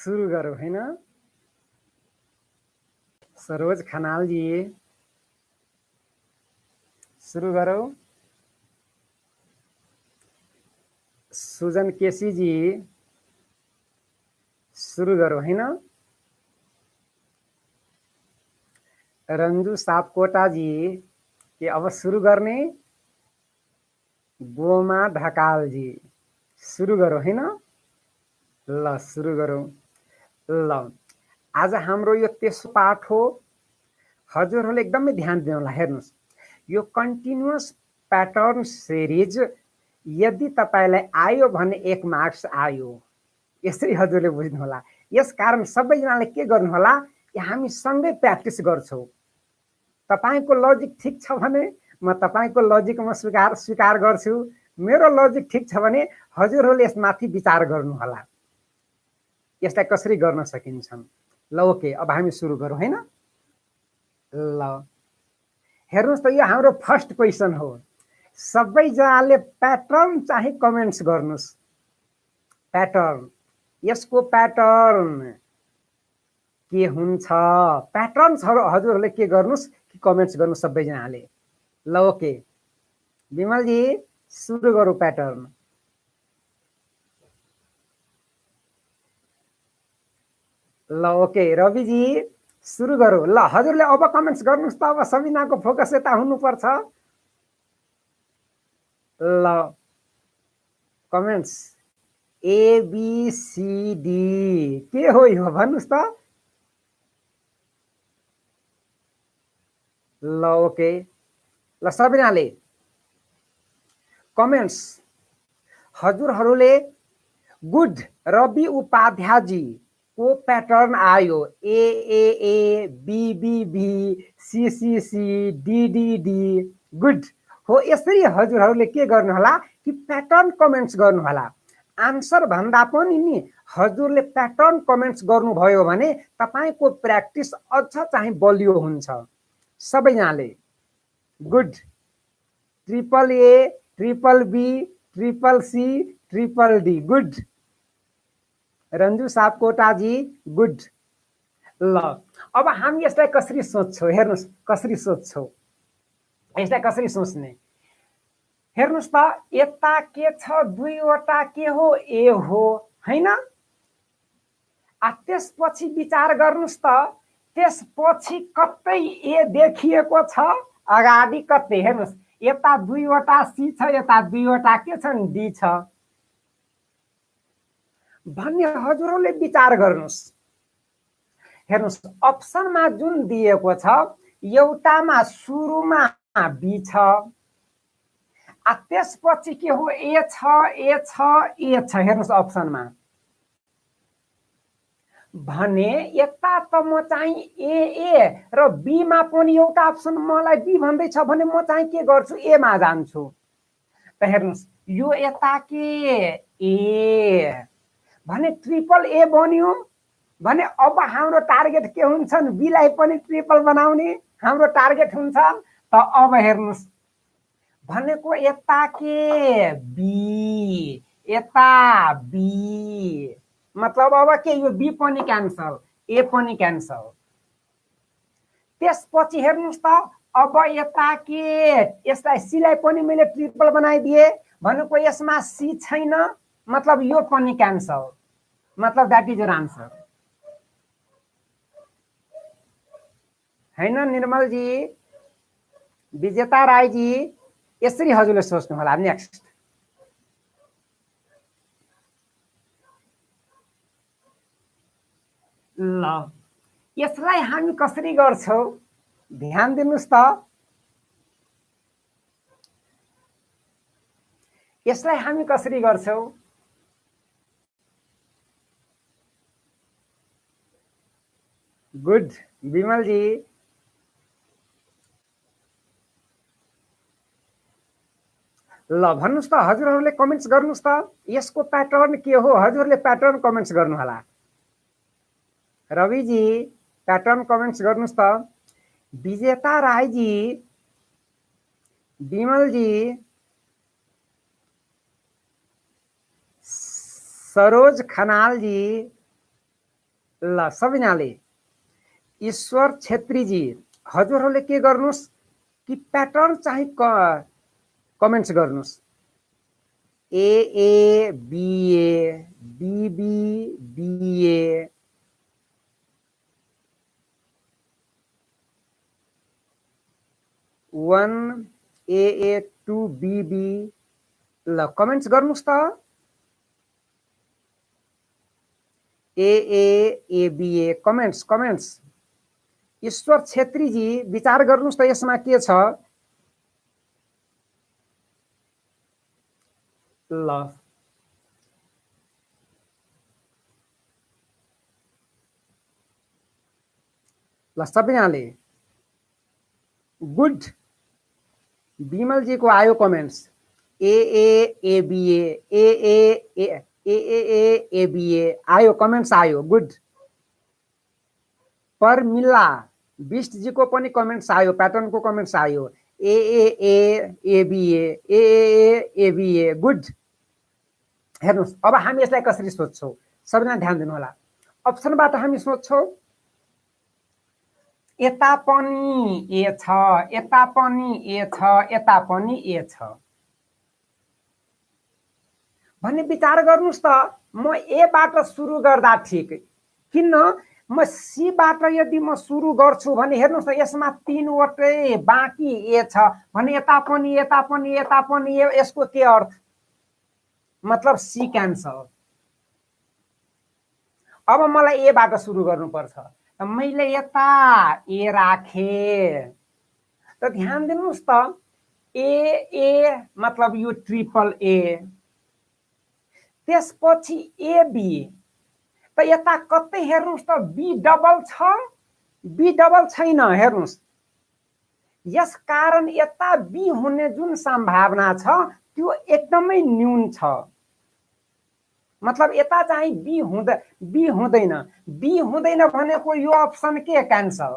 सुरु गरौँ हैन। सरोज खनाल जी सुरु गरौँ। सुजन केसी जी सुरु गरौँ हैन। रंजू सापकोटा जी के अब सुरु गर्ने। गोमा ढकाल जी सुरु गरौँ हैन। ल सुरु गरौँ। ल आज हाम्रो यो तेस्रो पाठ हो। हजुरहरूले एकदमै ध्यान दिनुहोला। हेर्नुहोस्, यो कन्टिन्युअस प्याटर्न सिरिज यदि तपाईलाई आयो भने 1 मार्क्स आयो, यसरी हजुरले बुझ्नुहोला। यसकारण सबैजनाले के गर्नुहोला, हामी सँगै प्र्याक्टिस गर्छौँ। तपाईको लजिक ठीक छ भने म तपाईको लजिक म स्वीकार गर्छु। मेरो लजिक ठीक छ भने हजुरहरूले यसमाथि विचार गर्नुहोला, यसलाई कसरी गर्न सकिन्छ। ल ओके, अब हामी सुरु गरौँ हैन। ल हेर्नुहोस् त, यो हाम्रो फर्स्ट क्वेशन हो। सबैजनाले प्याटर्न चाहिँ कमेन्ट्स गर्नुस्। प्याटर्न, यसको प्याटर्न के हुन्छ? प्याटर्न हजुरहरूले के गर्नुस् कि कमेन्ट्स गर्नु सबैजनाले। ल ओके, विमल जी सुरु गरौँ प्याटर्न। ल ओके, रवि जी सुरु गरौँ। ल हजुरले अब कमेन्ट्स गर्नुस् त। अब सबैजनाको फोकस यता हुनुपर्छ। ल कमेन्ट्स ABCD के हो यो भन्नुस् त। ल ओके, ल सबैजनाले कमेन्ट्स। हजुरहरूले गुड रवि उपाध्यायजी को प्याटर्न आयो। AAA BBB CCC DDD good हो। यसरी हजुरहरूले के गर्नुहोला कि प्याटर्न कमेन्ट्स गर्नुहोला। आन्सर भन्दा पनि नि हजुरले प्याटर्न कमेन्ट्स गर्नुभयो भने तपाईको प्र्याक्टिस अझ चाहिँ बलियो हुन्छ। सबैजनाले good. AAA BBB CCC DDD good. Ranju Sapkota ji good. ल अब हामी यसलाई कसरी सोच्छौं। हेर्नुस् कसरी सोच्छौं, यसलाई कसरी सोच्ने। हेर्नुस् त, यता के छ, दुईवटा के हो, ए हो हैन। त्यसपछि विचार गर्नुस् त, त्यसपछि कतै ए देखिएको छ अगाडि कतै। हेर्नुस्, यता दुईवटा सी छ, यता दुईवटा के छन्, डी छ भन्ने हजुरहरूले विचार गर्नुस्। हेर्नुस्, अप्सनमा जुन दिएको छ एउटामा सुरुमा बी छ, त्यसपछि के हो, ए छ ए छ ए छ। हेर्नुस् अप्सनमा भने यता त म चाहिँ ए र बी मा पनि एउटा अप्सन मलाई बी भन्दैछ भने म चाहिँ के गर्छु, ए मा जान्छु। त हेर्नुस्, यो यता के ए भने ट्रिपल ए बन्यो भने अब हाम्रो टार्गेट के हुन्छन्, बी लाई पनि ट्रिपल बनाउने हाम्रो टार्गेट हुन्छ। त अब हेर्नुस् भनेको यता के बी, यता बी, मतलब अब के यो बी पनि क्यान्सल, ए पनि क्यान्सल। त्यसपछि हेर्नुस् त, अब यता के यसलाई सी लाई पनि मैले ट्रिपल बनाइदिए भनेको यसमा सी छैन, मतलब यो पनि क्यान्सल, मतलब दैट इज योर आन्सर हैन। निर्मल जी, विजेता राय जी, यसरी हजुरले सोच्नु होला। नेक्स्ट ल यसलाई हामी कसरी गर्छौं, ध्यान दिनुस् त। यसलाई हामी कसरी गर्छौं। गुड विमल जी। ल भन्नुस् त, हजुरहरूले कमेन्ट्स गर्नुस् त, यसको प्याटर्न के हो। हजुरहरूले प्याटर्न कमेन्ट्स गर्नु होला। रवि जी प्याटर्न कमेन्ट्स गर्नुस् त। विजेता राय जी, विमल जी, सरोज खनाल जी, ल सबैजनाले ईश्वर छेत्रीजी हजुरहरूले के गर्नुस् कि प्याटर्न चाहिँ कमेन्ट्स गर्नुस्। ए बीए बीबी बीए वन ए टू बीबी ल कमेन्ट्स गर्नुस् त। ए बीए कमेन्ट्स कमेन्ट्स। ईश्वर छेत्रीजी विचार गर्नुस् त यसमा के छ। ल ल सबैजनाले गुड। विमलजी को आयो कमेन्ट्स ए बीए आयो कमेन्ट्स आयो गुड। परमिला बिष्ट जी को पनि कमेन्ट्स आयो प्याटर्न को कमेन्ट्स आयो ए बीए गुड। हेर्नुस् अब हामी यसलाई कसरी सोध्छौं सबैजना ध्यान दिनु होला। अप्सनबाट हामी सोध्छौं यता पनि ए छ यता पनि ए छ यता पनि ए छ भन्ने विचार गर्नुस् त। म ए बाट सुरु गर्दा ठीक किन म सी बाट यदि म सुरु गर्छु भने हेर्नुस् त यसमा 3 वटै बाँकी ए छ भने यता पनि यता पनि यता पनि यसको के अर्थ मतलब सी क्यान्सल। अब मलाई ए बाट सुरु गर्नुपर्छ मैले यता ए राखे त ध्यान दिनुस् त ए मतलब यो ट्रिपल ए त्यसपछि ए बी त यता कतै हेर्नुस् त बी डबल छ बी डबल छैन हेर्नुस्। यसकारण यता बी हुने जुन सम्भावना छ त्यो एकदमै न्यून छ मतलब यता चाहिँ बी हुँदैन भनेको यो अप्सन के क्यान्सल।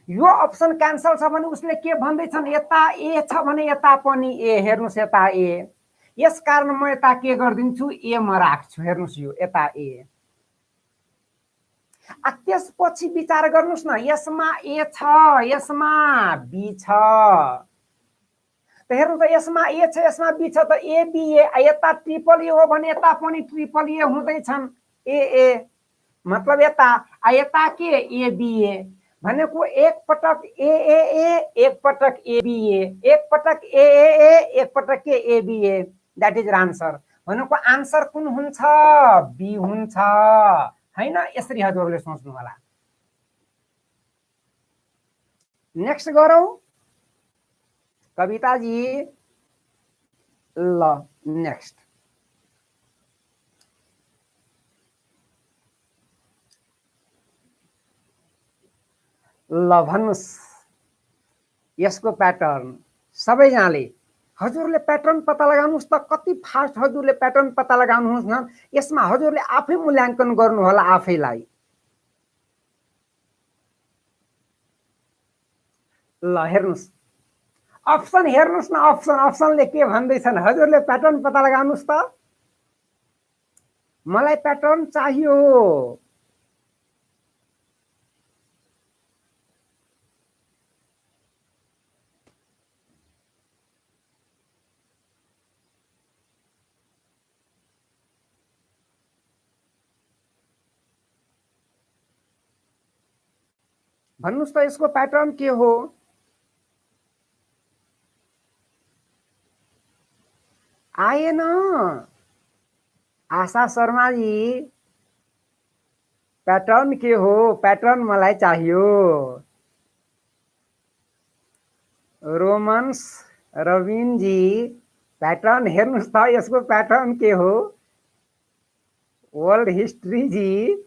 यो अप्सन क्यान्सल छ भने उसले के भन्दैछन् यता ए छ भने यता पनि ए हेर्नुस् यता ए यसकारण म यता के गर्दिन्छु ए म राख्छु हेर्नुस् यो यता ए। त्यसपछि विचार गर्नुस् न यसमा ए छ यसमा बी छ त हेर्नु त यसमा ए छ यसमा बी छ त ए बी ए यता ट्रिपल ए हो भने यता पनि ट्रिपल ए हुँदैछन् ए मतलब यता के ए बी ए भनेको एक पटक ए एक पटक ए बी ए एक पटक ए एक पटक के ए B A that is answer भनेको आन्सर कुन हुन्छ बी हुन्छ हैन। यसरी हजुरले सोच्नु होला। नेक्स्ट गरौँ कविता जी ल नेक्स्ट ल भन्नुस् यसको प्याटर्न सबैजनाले हजुरले प्याटर्न पत्ता लगाउनुस् त कति फास्ट हजुरले प्याटर्न पत्ता लगाउनुहुन्छ न यसमा हजुरले आफै मूल्याङ्कन गर्नु होला आफैलाई। ल हेर्नुस् अप्सन हेर्नुस् न अप्सनले के भन्दैछन् हजुरले प्याटर्न पत्ता लगाउनुस् त। मलाई प्याटर्न चाहियो भन्नुस् त यसको प्याटर्न के हो। आएन आशा शर्मा जी प्याटर्न के हो प्याटर्न मलाई चाहियो। रोमन्स रविन जी प्याटर्न हेर्नुस् त यसको प्याटर्न के हो। वर्ल्ड हिस्ट्री जी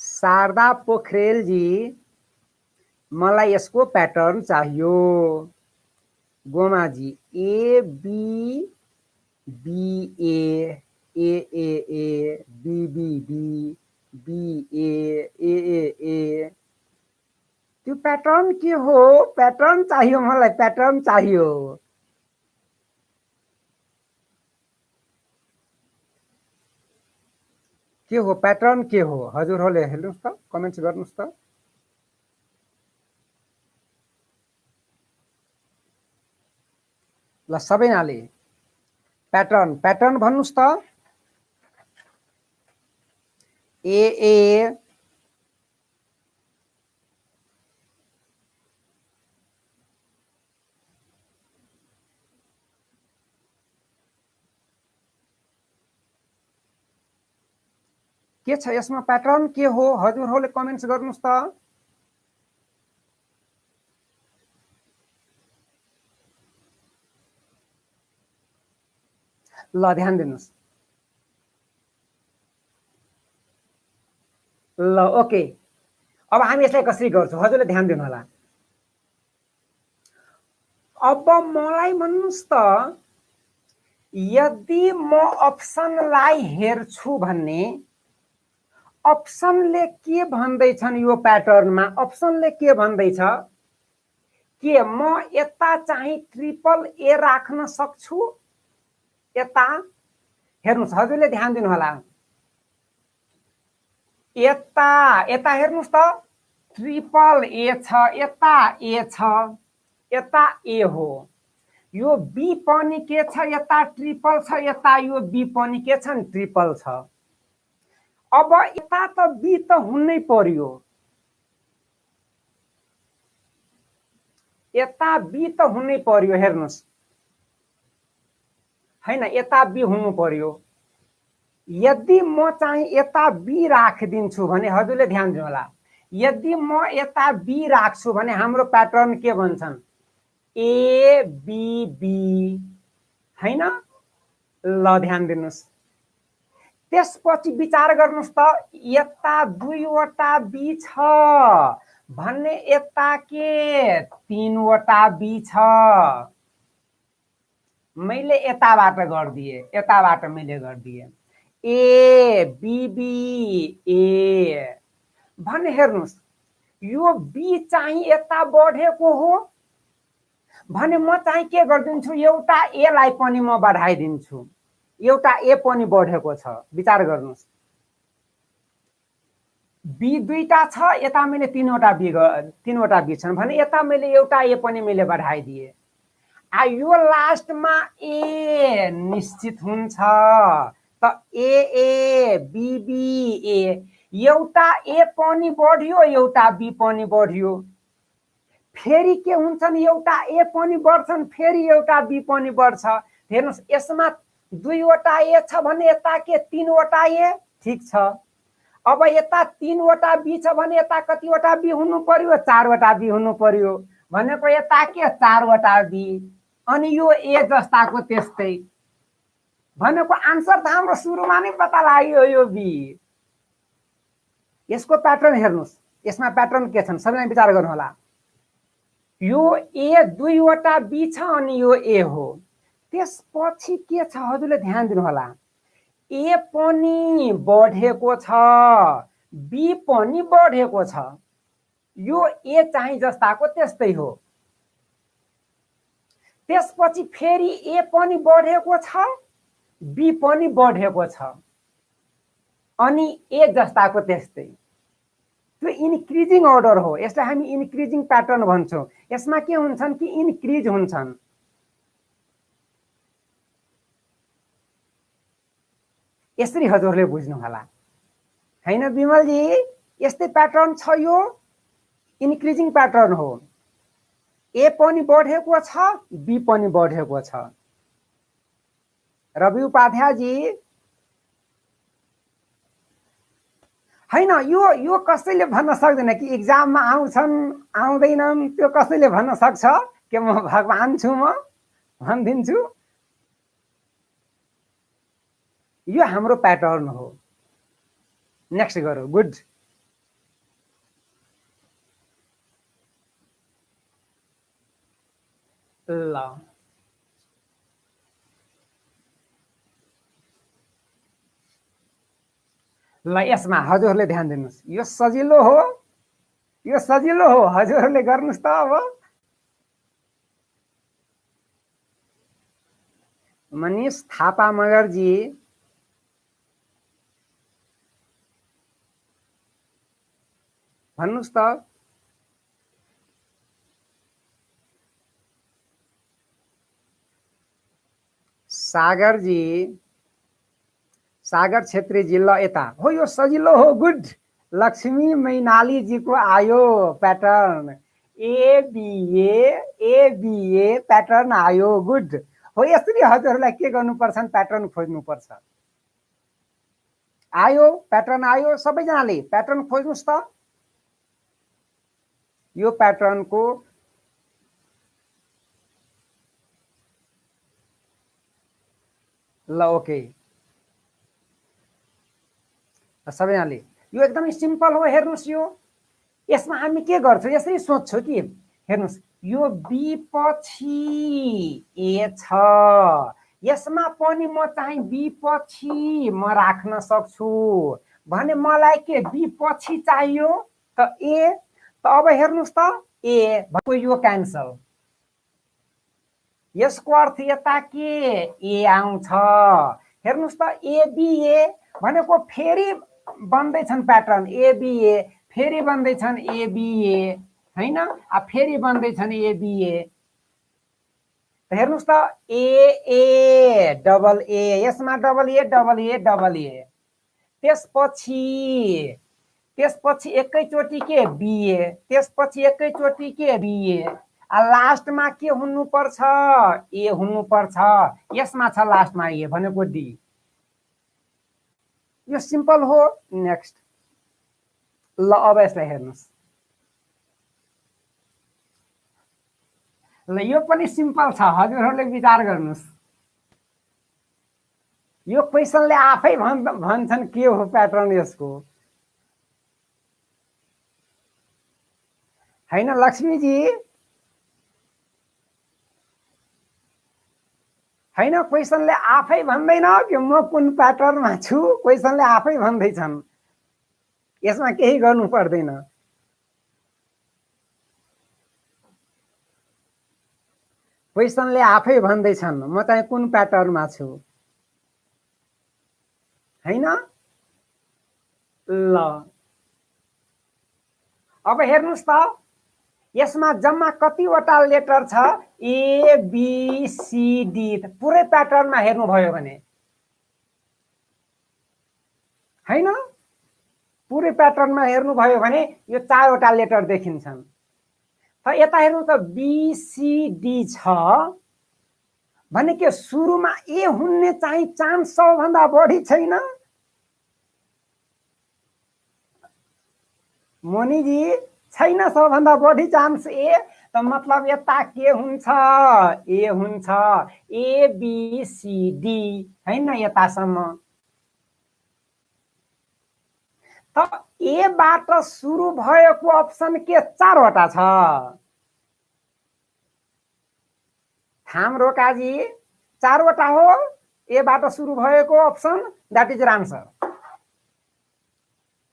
शारदा पोखरेल जी मलाई यसको प्याटर्न चाहियो। Goma ji A B B A B B B B A त्यो प्याटर्न के हो प्याटर्न चाहियो मलाई प्याटर्न चाहियो। के हो प्याटर्न के हो हजुरहरूले हेर्नुस् त कमेन्ट्स गर्नुस् त ल सबैजनाले प्याटर्न प्याटर्न भन्नुस् त ए के छ यसमा प्याटर्न के हो हजुरहरूले कमेन्ट्स गर्नुस् त ल ध्यान दिनुस् ल ओके अब हामी यसलाई कसरी गर्छौं हजुरले ध्यान दिनु होला अब मलाई भन्नुस् त यदि म अप्सनलाई हेर्छु भन्ने अप्सनले के भन्दैछन् यो प्याटर्नमा अप्सनले के भन्दैछ के म यता चाहिँ ट्रिपल ए राख्न सक्छु यता हेर्नुस् हजुरले ध्यान दिनु होला यता यता हेर्नुस् त ट्रिपल ए छ यता ए छ यता ए हो यो बी पनि के छ यता ट्रिपल छ यता यो बी पनि के छ नि ट्रिपल छ अब यता त बी त हुनै पर्यो यता बी त हुनै पर्यो हेर्नुस् हैन यता बी हुनु पर्यो यदि म चाहिँ यता बी राखिदिन्छु भने हजुरले ध्यान दिनु होला यदि म यता बी राख्छु भने हाम्रो प्याटर्न के भन्छन् ए बी बी हैन ल ध्यान दिनुस् त्यसपछि विचार गर्नुस् त यता दुईवटा बी छ भन्ने यता के तीनवटा बी छ मैले यताबाट गर्दिए यताबाट मैले गर्दिए ए बी बी ए भने हेर्नुस् यो बी चाहिँ यता बढेको हो भने म चाहिँ के गर्दिन्छु एउटा ए लाई पनि म बढाइदिन्छु एउटा ए पनि बढेको छ विचार गर्नुस् बी दुईटा छ यता मैले तीनवटा बी छन् भने यता मैले एउटा ए पनि मैले बढाइदिए आ यो लास्टमा ए निश्चित हुन्छ त ए बी बी ए एउटा ए पनि बढ्यो एउटा बी पनि बढ्यो फेरि के हुन्छन् एउटा ए पनि बढ्छन् फेरि एउटा बी पनि बढ्छ हेर्नुस् यसमा दुईवटा ए छ भने यता के तीनवटा ए ठीक छ अब यता तीनवटा बी छ भने यता कतिवटा बी हुनु पर्यो चारवटा बी हुनु पर्यो भनेको यता के चारवटा बी अनि यो ए जस्ताको त्यस्तै भनेको आन्सर त हाम्रो सुरुमा नै पत्ता लाग्यो यो बी यसको प्याटर्न हेर्नुस् यसमा प्याटर्न के छन् सबैले विचार गर्नु होला यो ए दुईवटा बी छ अनि यो ए हो त्यसपछि के छ हजुरले ध्यान दिनु होला ए पनि बढेको छ बी पनि बढेको छ यो ए चाहिँ जस्ताको त्यस्तै हो त्यसपछि फेरि ए पनि बढेको छ बी पनि बढेको छ अनि ए जस्ताको त्यस्तै त्यो इन्क्रिजिङ अर्डर हो यसलाई हामी इन्क्रिजिङ प्याटर्न भन्छौं यसमा के हुन्छन् कि इन्क्रिज हुन्छन् यसरी हजुरले बुझ्नु होला हैन विमल जी यस्तै प्याटर्न छ यो इन्क्रिजिङ प्याटर्न हो ए पनि बढेको छ बी पनि बढेको छ रवि उपाध्याय जी हैन यो कसैले भन्न सक्दैन कि एक्जाममा आउँछन् आउँदैनन् त्यो कसैले भन्न सक्छ के म भगवान छु म भनिदिन्छु यो हाम्रो प्याटर्न हो नेक्स्ट गरौँ गुड ल ल यसमा हजुरहरूले ध्यान दिनुस् यो सजिलो हो हजुरहरूले गर्नुस् त अब मनीष थापा मगरजी भन्नुस् त। सागरजी, सागर छेत्रीजी, ल यता हो, यो सजिलो हो, गुड। लक्ष्मी मैनालीजीको आयो प्याटर्न, एबिए प्याटर्न आयो, गुड हो। यसरी हजुरहरूलाई के गर्नुपर्छ, प्याटर्न खोज्नुपर्छ। आयो प्याटर्न आयो, सबैजनाले प्याटर्न खोज्नुस् त। यो प्याटर्नको ल ओके, सबैजनाले यो एकदमै सिम्पल हो। हेर्नुस्, यो यसमा हामी के गर्छौँ, यसरी सोध्छौँ कि हेर्नुस्, यो बी पछि ए छ, यसमा पनि म चाहिँ बी पछि म राख्न सक्छु भने मलाई के बी पछि चाहियो त ए। त अब हेर्नुस् त, ए भएको यो क्यान्सल, यसको अर्थ यता के ए आउँछ। हेर्नुस् त, एबिए भनेको फेरि बन्दैछन् प्याटर्न, एबिए फेरि बन्दैछन् एबिए हैन, फेरि बन्दैछन् एबिए। हेर्नुस् त, ए डबल ए, यसमा double A double A double A, त्यसपछि एकैचोटि के बिए, त्यसपछि एकैचोटि के बिए, लास्टमा के हुनुपर्छ, ए हुनुपर्छ। यसमा छ लास्टमा ए भनेको डी। यो सिम्पल हो। नेक्स्ट, ल अब यसलाई हेर्नुस्, ल यो पनि सिम्पल छ, हजुरहरूले विचार गर्नुस्। यो क्वेसनले आफै भन्छन् के हो प्याटर्न यसको, हैन लक्ष्मीजी? हैन, क्वेसनले आफै भन्दैन कि म कुन प्याटर्नमा छु, क्वेसनले आफै भन्दैछन्, यसमा केही गर्नु पर्दैन। क्वेसनले आफै भन्दैछन् म चाहिँ कुन प्याटर्नमा छु, हैन? ल अब हेर्नुस् त, यसमा जम्मा कतिवटा लेटर छ, ए बी सी डी। पुरै प्याटर्नमा हेर्नुभयो भने, हैन, पुरै प्याटर्नमा हेर्नुभयो भने यो 4वटा लेटर देखिन्छन्। त यता हेर्नु त, बीसीडी छ भने के सुरुमा ए हुने चाहिँ चान्स सबभन्दा बढी छैन? मोनीजी, छैन सबभन्दा बढी चान्स ए, त मतलब यता के हुन्छ, ए हुन्छ, ए बी सी डी, हैन, यतासम्म। त एबाट सुरु भएको अप्सन के 4वटा छ? थाम रोकाजी, 4वटा हो एबाट सुरु भएको अप्सन, द्याट इज आन्सर।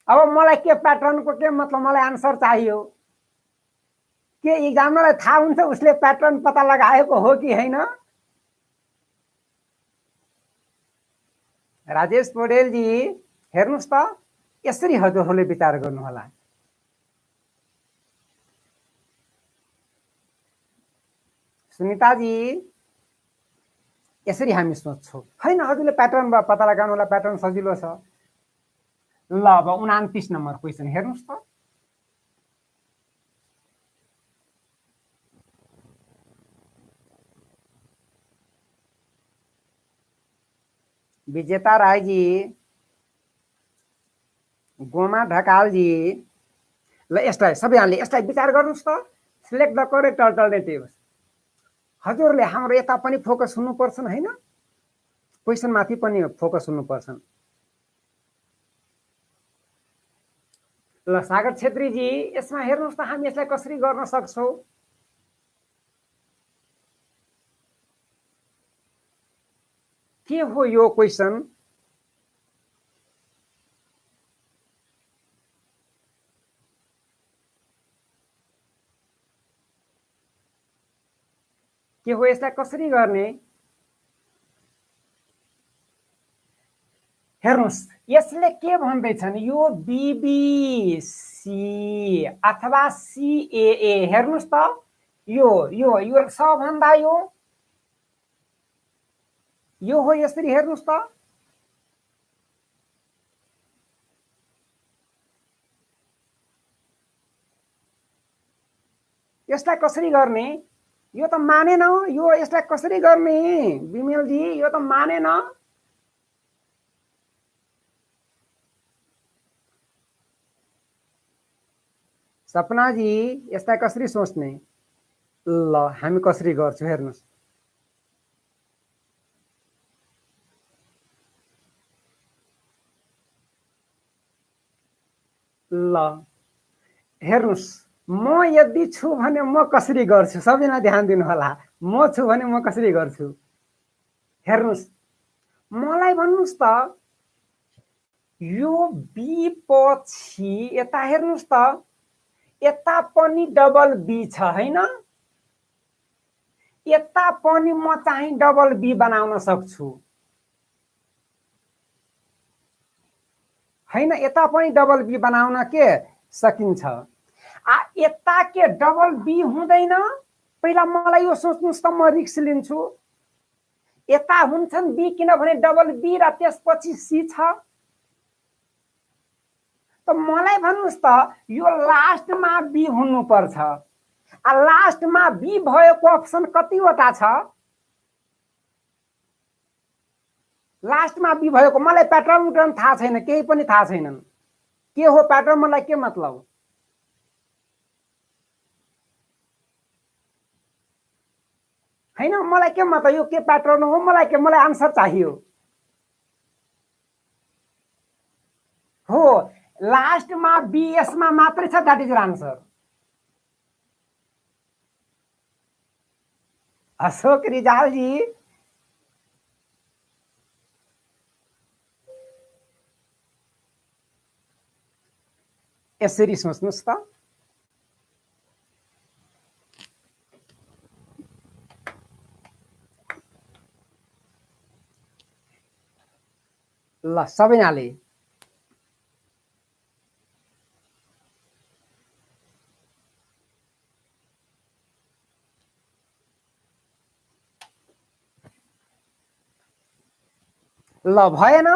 अब मलाई के प्याटर्नको के मतलब, मलाई आन्सर चाहियो। के इक्जामरलाई थाहा हुन्छ उसले प्याटर्न पत्ता लगाएको हो कि हैन? राजेश पौडेलजी, हेर्नुस् त, यसरी हजुरहरूले विचार गर्नुहोला। सुनिताजी, यसरी हामी सोच्छौँ, हैन हजुरले प्याटर्न पत्ता लगाउनु होला, प्याटर्न सजिलो छ। ल अब 29 नम्बर क्वेसन हेर्नुस् त, विजेता राईजी, गोमा ढकालजी, ल यसलाई सबैजनाले यसलाई विचार गर्नुस् त। Select the correct alternatives. हजुरले हाम्रो यता पनि फोकस हुनुपर्छ, हैन? क्वेसन माथि पनि फोकस हुनुपर्छ। ल सागर छेत्रीजी, यसमा हेर्नुस् त, हामी यसलाई कसरी गर्न सक्छौँ? के हो यो क्वेसन? के हो, यसलाई कसरी गर्ने? हेर्नुस् यसले के भन्दैछन् यो बीबीसी अथवा सीएए हेर्नुस् त यो यो यो सबभन्दा यो हो यसरी हेर्नुस् त यसलाई कसरी गर्ने यो त मानेन यो यसलाई कसरी गर्ने बिमल जी यो त मानेन सपना जी यसलाई कसरी सोच्ने ल हामी कसरी गर्छौं हेर्नुस् ल हेर्नुस् म यदि छु भने म कसरी गर्छु सबैजना ध्यान दिनु होला म छु भने म कसरी गर्छु हेर्नुस् मलाई भन्नुस् त यो बी पछि यता हेर्नुस् त यता पनि डबल बी छ हैन यता पनि म चाहिँ डबल बी बनाउन सक्छु हैन यता पनि डबल बी बनाउन के सकिन्छ यता के डबल बी हुँदैन पहिला मलाई यो सोच्नुस् त म रिस्क लिन्छु यता हुन्छन् बी किनभने डबल बी र त्यसपछि सी छ त मलाई भन्नुस् त यो लास्टमा बी हुनु पर्छ लास्टमा बी भएको अप्सन कतिवटा छ लास्टमा बी भएको मलाई प्याटर्न थाहा छैन केही पनि थाहा छैनन् के हो प्याटर्न मलाई के मतलब हैन मलाई के मतलब यो के प्याटर्न हो मलाई आन्सर चाहियो हो लास्टमा बी यसमा मात्रै छ that is answer Ashok Rijal ji यसरी सोच्नुस् त ल सबैजनाले ल भएन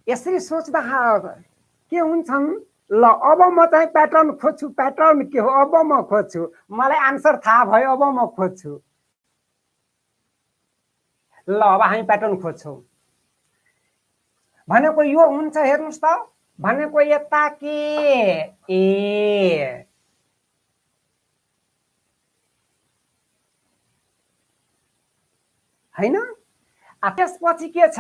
यसरी सोच्दा के हुन्छन् ल अब म चाहिँ प्याटर्न खोज्छु प्याटर्न के हो अब म खोज्छु मलाई आन्सर थाहा भयो अब म खोज्छु ल अब हामी प्याटर्न खोज्छौं भनेको यो हुन्छ हेर्नुस् त भनेको यता के ए हैन त्यसपछि के छ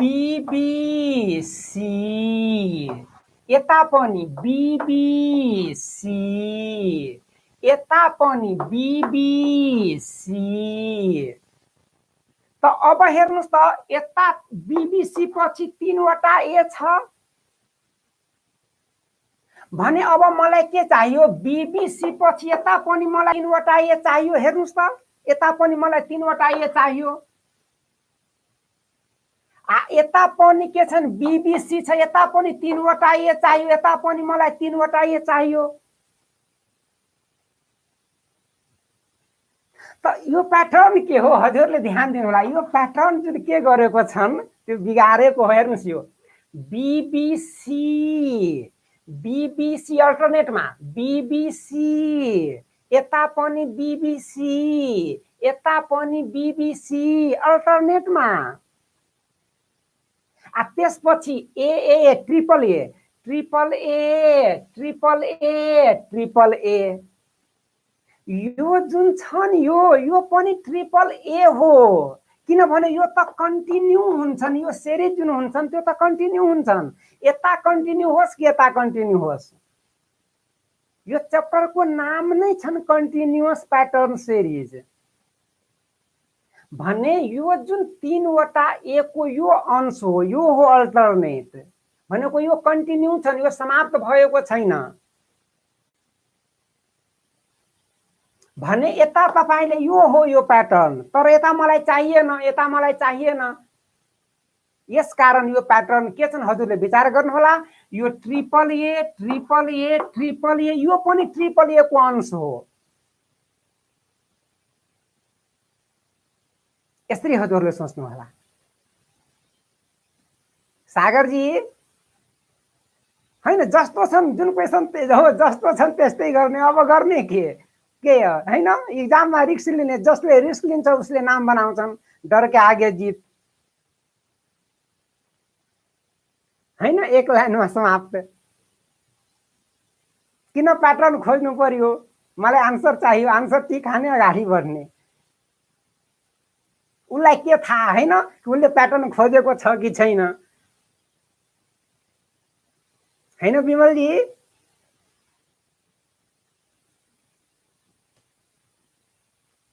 बीबीसी यता पनि बीबीसी यता पनि बीबीसी त अब हेर्नुस् त यता बीबीसी पछि तीनवटा ए छ भने अब मलाई के चाहियो बीबीसी पछि यता पनि मलाई तीनवटा ए चाहियो हेर्नुस् त यता पनि मलाई तीनवटा ए चाहियो यता पनि के छन् बीबीसी छ यता पनि तीनवटा ए चाहियो यता पनि मलाई तीनवटा ए चाहियो त यो प्याटर्न के हो हजुरले ध्यान दिनु होला यो प्याटर्न जुन के गरेको छन् त्यो बिगारेको हो हेर्नुस् यो बीबीसी बीबीसी अल्टरनेटमा बीबीसी यता पनि बीबीसी यता पनि बीबीसी अल्टरनेटमा त्यसपछि ए triple A triple A triple A triple A यो जुन छ नि यो पनि ट्रिपल ए हो किनभने यो त कन्टिन्यू हुन्छन् यो सिरिज जुन हुन्छन् त्यो त कन्टिन्यू हुन्छन् यता कन्टिन्यू होस् कि यता कन्टिन्यू होस् यो च्याप्टरको नाम नै छन् कन्टिन्युअस प्याटर्न सिरिज भने यो जुन तीनवटा ए को यो अंश हो यो हो अल्टरनेट भनेको यो कन्टिन्यू छन् यो समाप्त भएको छैन भने यता तपाईले यो हो यो प्याटर्न, तर यता मलाई चाहिएन, यता मलाई चाहिएन। यसकारण यो प्याटर्न के छन् हजुरले विचार गर्नुहोला। यो triple A triple A triple A, यो पनि ट्रिपल ए को अंश हो। यसरी हजुरले सोच्नु होला। सागरजी हैन, जस्तो छन् जुन क्वेसन हो जस्तो छन् त्यस्तै गर्ने, अब गर्ने के हैन। इक्जाममा रिस्क लिने, जसले रिस्क लिन्छ उसले नाम बनाउँछन्। डर के आगे जीत हैन, एक लाइनमा समाप्त। किन प्याटर्न खोज्नु पर्यो? मलाई आन्सर चाहियो, आन्सर ती खाने अगाडि बढ्ने। उसलाई के थाहा हैन उसले प्याटर्न खोजेको छ कि छैन? हैन विमलजी?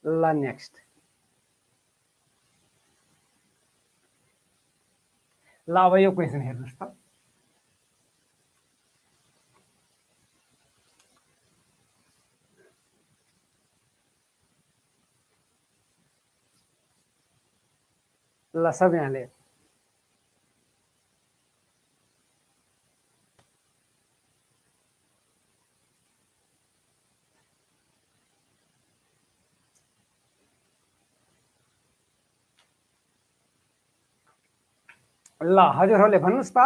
ल नेक्स्ट, ल अब यो क्वेसन हेर्नुहोस् त। ल सबैजनाले ल हजुरहरूले भन्नुहोस् त।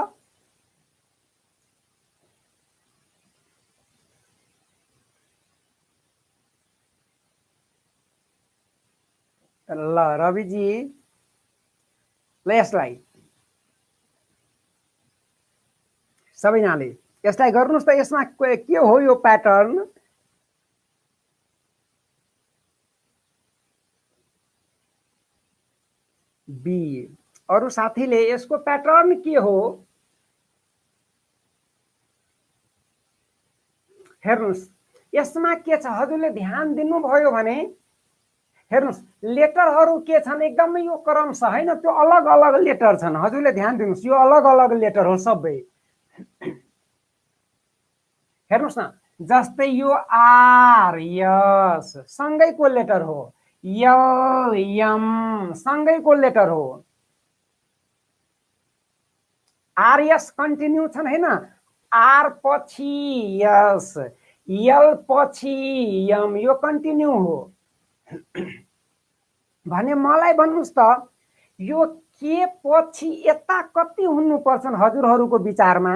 ल रविजी, ल यसलाई सबैजनाले यसलाई गर्नुहोस् त। यसमा के हो यो प्याटर्न? बी। अरु साथीले यसको प्याटर्न के हो? हेर्नुहोस् यसमा के छ, हजुरले ध्यान दिनुभयो भने हेर्नुहोस् लेटरहरू के छन्, एकदमै यो क्रम छ हैन, त्यो अलग अलग लेटर छन्। हजुरले ध्यान दिनुहोस्, यो अलग अलग लेटर हो सबै। हेर्नुहोस् न, जस्तै यो आर यस सँगैको लेटर हो, यल यम सँगैको लेटर हो। आर यस कन्टिन्यू छन् हैन, आर पछि यस, यल पछि यम, यो कन्टिन्यू हो। भने मलाई भन्नुहोस् त, यो के पछि यता कति हुनु पर्छन् हजुरहरूको विचारमा?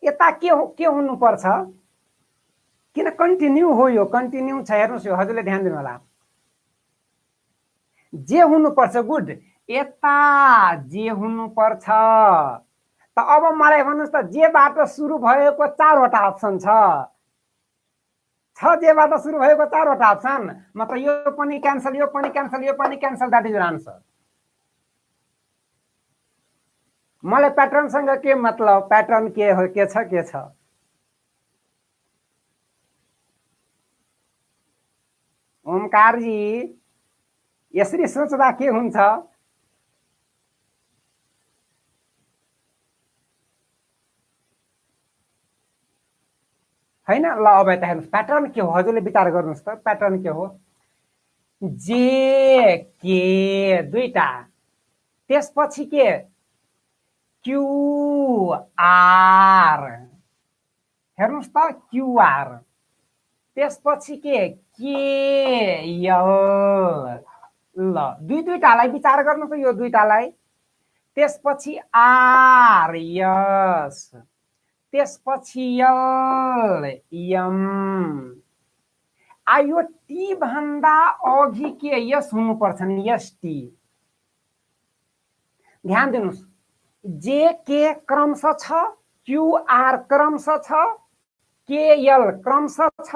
यता के हुनु पर्छ? किन कन्टिन्यू हो, यो कन्टिन्यू छ। हेर्नुहोस् यो हजुरले ध्यान दिनु होला। जे हुनु पर्छ, गुड, यता जे हुनु पर्छ। त अब मलाई भन्नुहोस् त, जेबाट सुरु भएको 4 वटा अप्सन छ, जेबाट सुरु भएको 4 वटा अप्सन, मतलब यो पनि क्यान्सल, यो पनि क्यान्सल, यो पनि क्यान्सल, दैट इज आन्सर। मलाई प्याटर्नसँग के मतलब? प्याटर्न के हो, के छ, के छ? ओमकारजी यसरी सोच्दा के हुन्छ? हैन। ल अब यता हेर्नुहोस्, प्याटर्न के हो हजुरले विचार गर्नुहोस् त। प्याटर्न के हो? जे के दुईटा, त्यसपछि के क्यू आर, हेर्नुहोस् त क्यूआर, त्यसपछि के यल। ल दुईटालाई विचार गर्नुहोस् यो दुईटालाई। त्यसपछि आर यस, त्यसपछि यल यम। यो टी भन्दा अघि के यस हुनुपर्छ नि, यस टी। ध्यान दिनुहोस्, जे के क्रमशः छ, क्यूआर क्रमशः छ, केएल क्रमशः छ,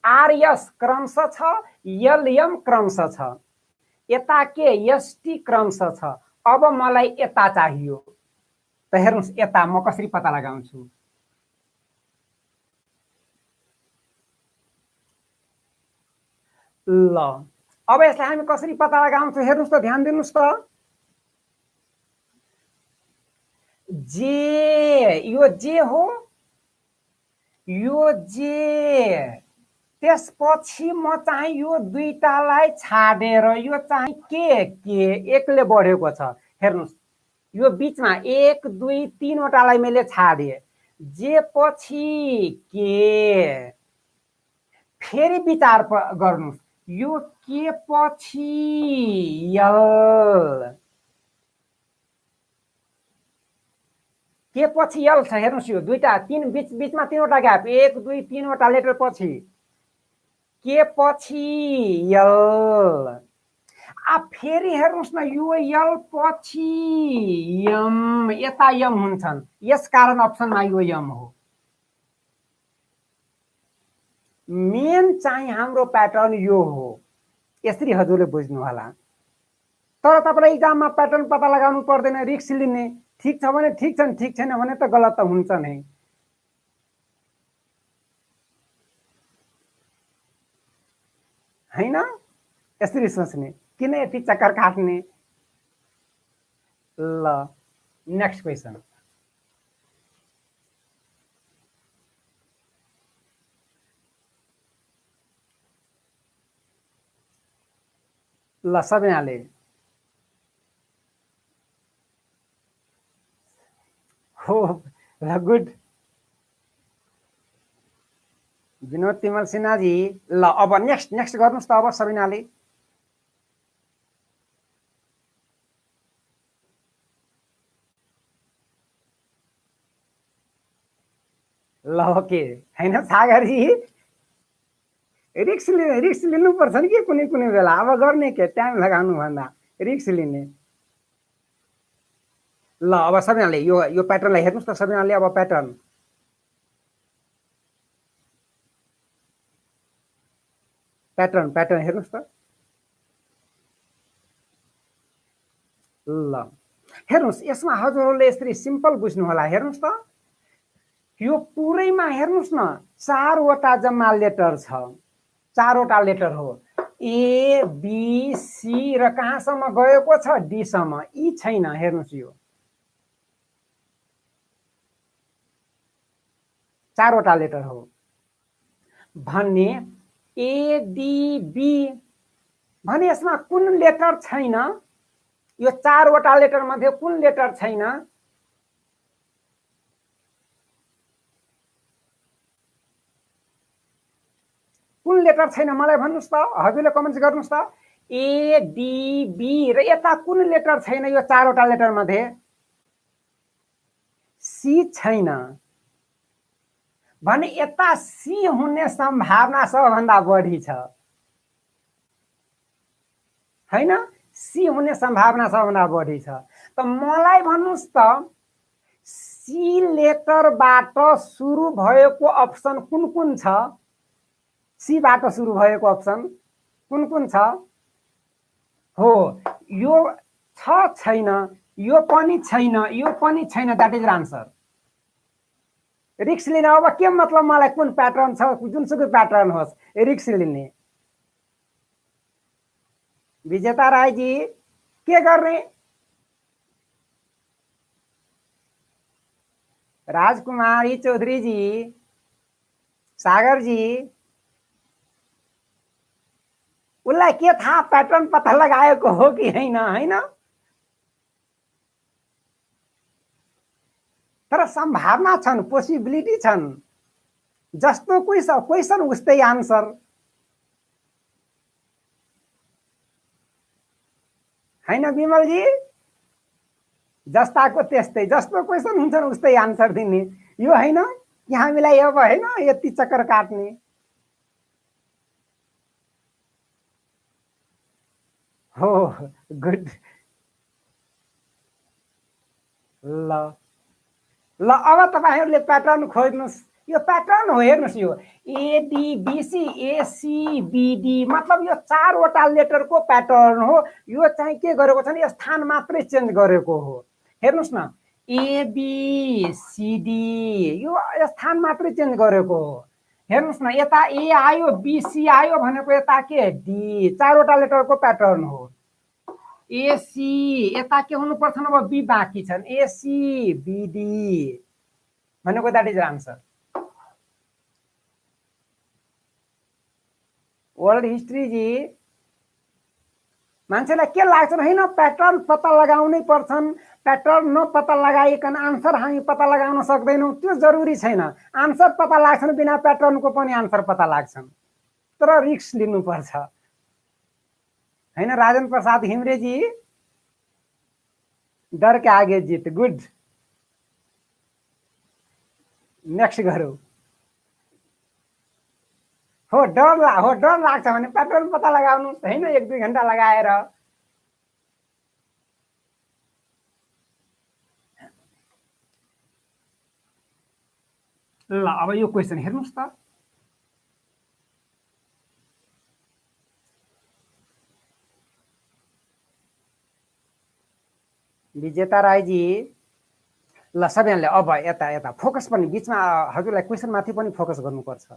आरएस क्रमशः छ, एलएम क्रमशः छ, यता के एसटी क्रमशः छ। अब मलाई यता चाहियो, त हेर्नुहोस् यता म कसरी पत्ता लगाउँछु? ल अब यसलाई हामी कसरी पत्ता लगाउँछौँ? हेर्नुहोस् त, ध्यान दिनुहोस् त। जे, यो जे हो, यो जे त्यसपछि म चाहिँ यो दुईटालाई छाडेर यो चाहिँ के एकले बढेको छ। हेर्नुस् यो बीचमा 1 2 3 वटालाई मैले छाडे, जे पछि के। फेरि विचार गर्नुस् यो के पछि यल, के पछि यल छ। हेर्नुस् यो दुईटा तीन बीचमा 3 वटा ग्याप, 1 2 3 वटा लेटर पछि के पछि यल। अब फेरि हेर्नुस् न यो यल पछि यम, यता यम हुन्छन्, यसकारण अप्सनमा यो यम हो। मेन चाहिँ हाम्रो प्याटर्न यो हो, यसरी हजुरले बुझ्नु होला। तर तपाईलाई इक्जाममा प्याटर्न पत्ता लगाउनु पर्दैन, रिस्क लिने। ठीक छ भने ठीक छ, ठीक छैन भने त गलत त हुन्छ नै। हैन यसरी सोच्ने, किन यति चक्कर काट्ने। ल नेक्स्ट क्वेसन। ल सबैजनाले हो ल गुड। विनोद तिमल सिन्हाजी ल अब नेक्स्ट गर्नुस् त अब सबैजनाले। ल ओके हैन सागरजी रिक्स लिनुपर्छ नि के कुनै कुनै बेला। अब गर्ने के टाइम लगाउनु भन्दा रिक्स लिने। ल अब सबैजनाले यो प्याटर्नलाई हेर्नुस् त सबैजनाले। अब प्याटर्न हेर्नुस् त। ल हेर्नुस् यसमा हजुरहरूले यसरी सिम्पल बुझ्नु होला। हेर्नुस् त यो पुरैमा हेर्नुस् न 4 वटा जम्मा लेटर छ, 4 वटा लेटर हो। ए बी सी र कहाँसम्म गएको छ डी सम्म, ई छैन। हेर्नुस् यो 4 वटा लेटर हो भन्ने ए डी बी भने यसमा कुन लेटर छैन। यो 4 वटा लेटर मध्ये कुन लेटर छैन। कुन लेटर छैन मलाई भन्नुस् त, हजुरले कमेन्ट्स गर्नुस् त। ए डी बी र यता कुन लेटर छैन यो 4 वटा लेटर मध्ये। सी छैन भने यता सी हुने सम्भावना सबभन्दा बढी छ। हैन सी हुने सम्भावना सबभन्दा बढी छ। त मलाई भन्नुस् त सी लेटरबाट सुरु भएको अप्सन कुन कुन छ। सी बाट सुरु भएको अप्सन कुन कुन छ। हो यो छैन, यो पनि छैन, यो पनि छैन। That is answer. रिक्स लिने अब के मतलब मलाई कुन प्याटर्न छ, जुनसुकै प्याटर्न होस् रिक्स लिने। विजेता राईजी के गर्ने। राजकुमारी चौधरीजी, सागरजी उसलाई के थाहा प्याटर्न पत्ता लगाएको हो कि हैन। हैन तर सम्भावना छन्, पोसिबिलिटी छन्। जस्तो क्वेसन उस्तै आन्सर। हैन विमलजी जस्ताको त्यस्तै, जस्तो क्वेसन हुन्छ उस्तै आन्सर दिने। यो हैन कि हामीलाई अब हैन यति चक्कर काट्ने। हो गुड। ल अब तपाईहरुले प्याटर्न खोज्नुस्। यो प्याटर्न हो। हेर्नुस् यो एडीबीसी एसीबीडी मतलब यो 4 वटा लेटरको प्याटर्न हो। यो चाहिँ के गरेको छ नि स्थान मात्रै चेन्ज गरेको हो। हेर्नुस् न एबीसीडी यो स्थान मात्रै चेन्ज गरेको हो। हेर्नुस् न यता ए आयो बीसी आयो भनेको यता के डी, 4 वटा लेटरको प्याटर्न हो। एसी यता के हुनुपर्छ अब बी बाँकी छन्, एसी बीडी भनेको that is answer. World history ji मान्छेलाई के लाग्छ हैन प्याटर्न पत्ता लगाउनै पर्छन्, प्याटर्न न पत्ता लगाइकन आन्सर हामी पत्ता लगाउन सक्दैनौँ, त्यो जरुरी छैन। आन्सर पत्ता लाग्छन् बिना प्याटर्नको पनि आन्सर पत्ता लाग्छन्, तर रिस्क लिनुपर्छ हैन। राजेन्द्र प्रसाद हिम्रे जी, डर के आगे जीत। गुड, नेक्स्ट गरौँ। हो डर लाग्छ भने प्याटर्न पत्ता लगाउनु हैन, 1-2 घण्टा लगाएर। ल अब यो क्वेशन हेर्नुस् त। विजेता राईजी, ल सबैले अब यता यता फोकस पनि बीचमा हजुरलाई क्वेशन माथि पनि फोकस गर्नुपर्छ।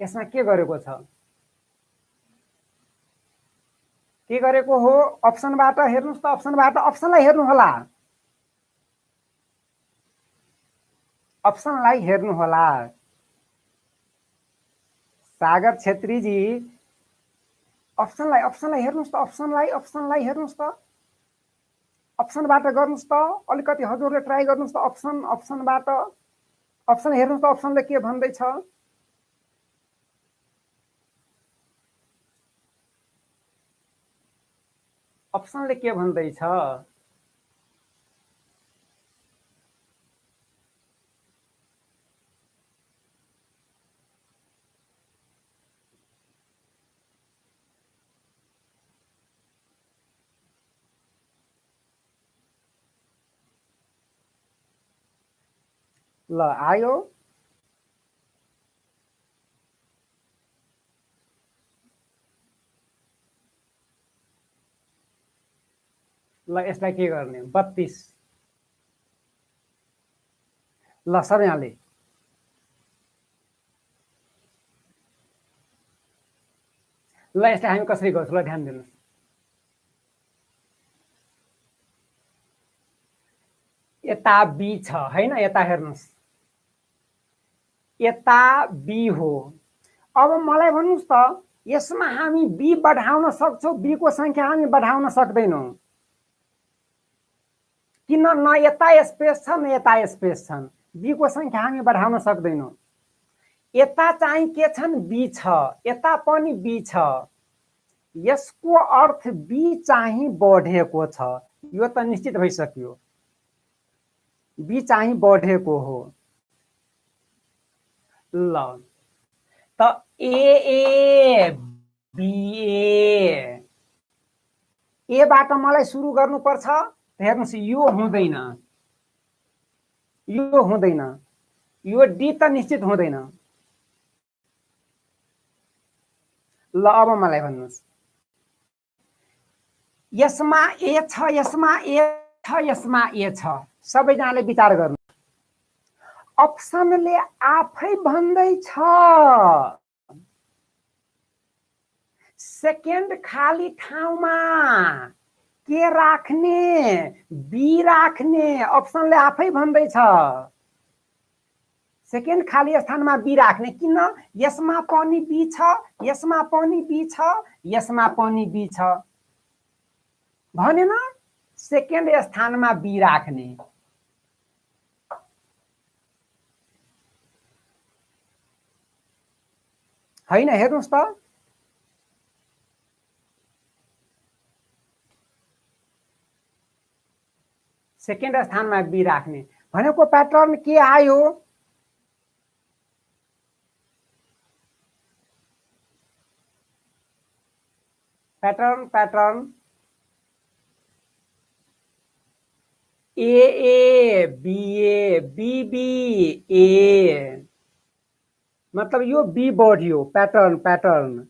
यसमा के गरेको छ, के गरेको हो? अप्सनबाट हेर्नुस् त, अप्सनबाट अप्सनलाई हेर्नु होला, अप्सनलाई हेर्नु होला। सागर छेत्री जी, अप्सनलाई हेर्नुस् त, अप्सनलाई हेर्नुस् त, अप्सनबाट गर्नुस् त। अलिकति हजुरले ट्राई गर्नुस् त, अप्सनबाट अप्सन हेर्नुस् त, अप्सनले के भन्दैछ। अप्सनले के भन्दैछ? ल आयो, ल यसलाई के गर्ने? 32। ल सबैले ल यसलाई हामी कसरी गर्छौँ? ल ध्यान दिनुहोस्। यता बी छ हैन, यता हेर्नुस्, यता बी हो। अब मलाई भन्नुस् त, यसमा हामी बी बढाउन सक्छौँ? बी को संख्या हामी बढाउन सक्दैनौँ, किन? न यता स्पेस छ न यता स्पेस छन्, बी को संख्या हामी बढाउन सक्दैनौँ। यता चाहिँ के छन्? बी छ, यता पनि बी छ, यसको अर्थ बी चाहिँ बढेको छ, यो त निश्चित भइसक्यो, बी चाहिँ बढेको हो। ल त ए बी ए बाट मलाई सुरु गर्नुपर्छ। हेर्नुस्, यो हुँदैन, यो हुँदैन, यो डी त निश्चित हुँदैन। ल अब मलाई भन्नुस्, यसमा ए छ, यसमा ए छ, यसमा ए छ, सबैजनाले विचार गर्नु। अप्सनले आफै भन्दैछ सेकेन्ड खाली ठाउँमा के राख्ने? बी राख्ने। अप्सनले आफै भन्दैछ सेकेन्ड खाली स्थानमा बी राख्ने, किन? यसमा पनि बी छ, यसमा पनि बी छ, यसमा पनि बी छ, भनेन सेकेन्ड स्थानमा बी राख्ने। हैन, हेर्नुस् त, सेकेन्ड स्थानमा बी राख्ने भनेको प्याटर्न के आयो? Pattern A B A B B A, मतलब यो बी बढ्यो। प्याटर्न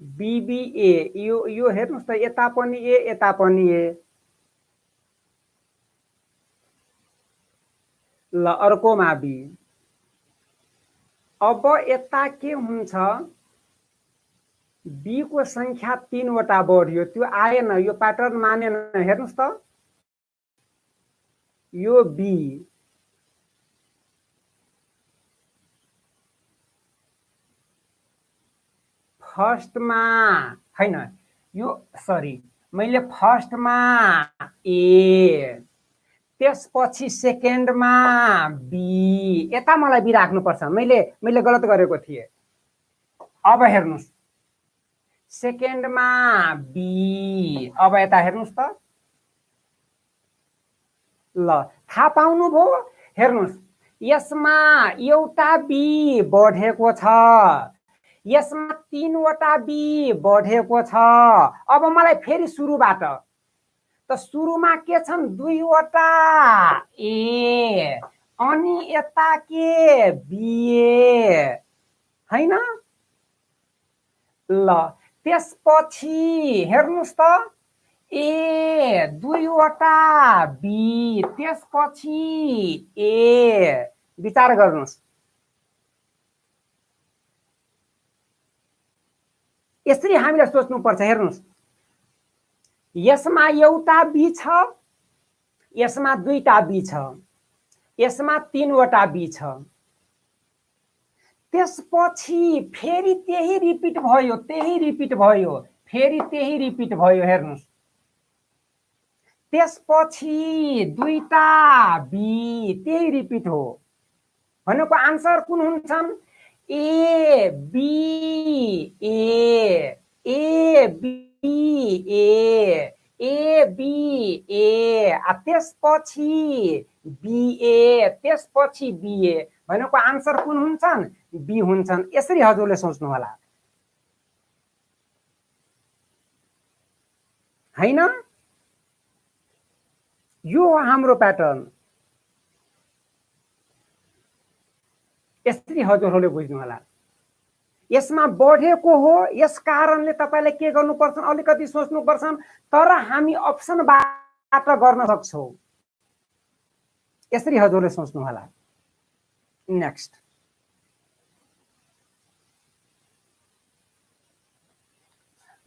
बी बी ए, यो हेर्नुस् त, यता पनि ए, यता पनि ए। ल अर्कोमा बी। अब यता के हुन्छ? बी को संख्या 3 वटा बढ्यो, त्यो आएन, यो प्याटर्न मानेन। हेर्नुस् त, यो बी फर्स्टमा हैन यो सरी मैले फर्स्टमा ए त्यसपछि सेकेन्डमा बी यता मलाई बी राख्नुपर्छ मैले गलत गरेको थिएँ अब हेर्नुस् सेकेन्डमा बी अब यता हेर्नुस् त ल थाहा पाउनुभयो हेर्नुस् यसमा एउटा बी बढेको छ यसमा 3 वटा बी बढेको छ अब मलाई फेरि सुरुबाट त सुरुमा के छन् 2 वटा ए अनि यता के बी हैन ल त्यसपछि हेर्नुस् त ए 2 वटा बी त्यसपछि ए विचार गर्नुस् यसरी हामीले सोच्नुपर्छ हेर्नुस् यसमा एउटा बी छ यसमा 2टा बी छ यसमा 3 वटा बी छ त्यसपछि फेरि त्यही रिपिट भयो फेरि त्यही रिपिट भयो हेर्नुस् त्यसपछि 2टा बी त्यही रिपिट हो भनेको आन्सर कुन हुन्छन् A B A B A B A त्यसपछि बीए त्यसपछि बीए भनेको आन्सर कुन हुन्छन् बी हुन्छन् यसरी हजुरले सोच्नु होला हैन यो हाम्रो प्याटर्न यसरी हजुरहरूले बुझ्नु होला यसमा बढेको हो यस कारणले तपाईले के गर्नुपर्छ अलिकति सोच्नुपर्छ तर हामी अप्सनबाट गर्न सक्छौं यसरी हजुरले सोच्नु होला नेक्स्ट